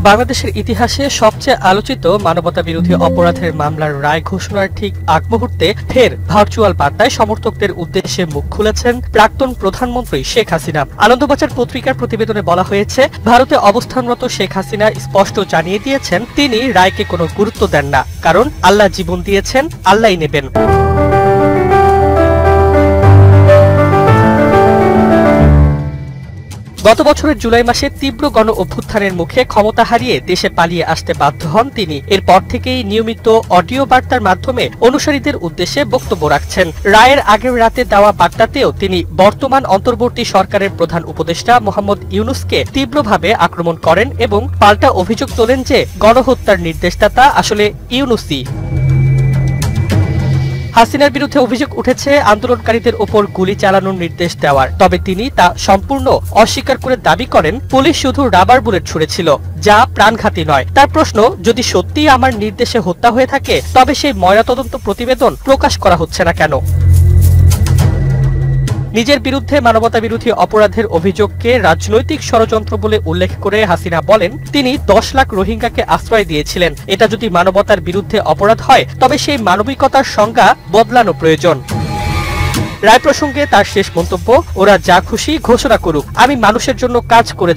বাংলাদেশের ইতিহাসে সবচেয়ে আলোচিত মানবতা বিরোধী অপরাধের মামলার রায় ঘোষণার ঠিক আগ মুহূর্তে ফের ভার্চুয়াল বার্তায় সমর্থকদের উদ্দেশ্যে মুখ খুলেছেন প্রাক্তন প্রধানমন্ত্রী শেখ হাসিনা। আনন্দবাজার পত্রিকার প্রতিবেদনে বলা হয়েছে, ভারতে অবস্থানরত শেখ হাসিনা স্পষ্ট জানিয়ে দিয়েছেন তিনি রায়কে কোনো গুরুত্ব দেন না, কারণ আল্লাহ জীবন দিয়েছেন, আল্লাহই নেবেন। গত বছরের জুলাই মাসে তীব্র গণ অভ্যুত্থানের মুখে ক্ষমতা হারিয়ে দেশে পালিয়ে আসতে বাধ্য হন তিনি। এরপর থেকেই নিয়মিত অডিও বার্তার মাধ্যমে অনুসারীদের উদ্দেশ্যে বক্তব্য রাখছেন। রায়ের আগের রাতে দেওয়া বার্তাতেও তিনি বর্তমান অন্তর্বর্তী সরকারের প্রধান উপদেষ্টা মোহাম্মদ ইউনূসকে তীব্রভাবে আক্রমণ করেন এবং পাল্টা অভিযোগ তোলেন যে গণহত্যার নির্দেশদাতা আসলে ইউনূসই। হাসিনার বিরুদ্ধে অভিযোগ উঠেছে আন্দোলনকারীদের ওপর গুলি চালানোর নির্দেশ দেওয়ার, তবে তিনি তা সম্পূর্ণ অস্বীকার করে দাবি করেন পুলিশ শুধু রাবার বুলেট ছুড়েছিল, যা প্রাণঘাতী নয়। তার প্রশ্ন, যদি সত্যিই আমার নির্দেশে হত্যা হয়ে থাকে তবে সেই ময়নাতদন্ত প্রতিবেদন প্রকাশ করা হচ্ছে না কেন? নিজের বিরুদ্ধে মানবতা বিরোধী অপরাধের অভিযোগকে রাজনৈতিক ষড়যন্ত্র বলে উল্লেখ করে হাসিনা বলেন, তিনি 10 লাখ রোহিঙ্গাকে আশ্রয় দিয়েছিলেন। এটা যদি মানবতার বিরুদ্ধে অপরাধ হয় তবে সেই মানবিকতার সংজ্ঞা বদলানো প্রয়োজন। রায় প্রসঙ্গে তার শেষ মন্তব্য, ওরা যা খুশি ঘোষণা করুক, আমি মানুষের জন্য কাজ করে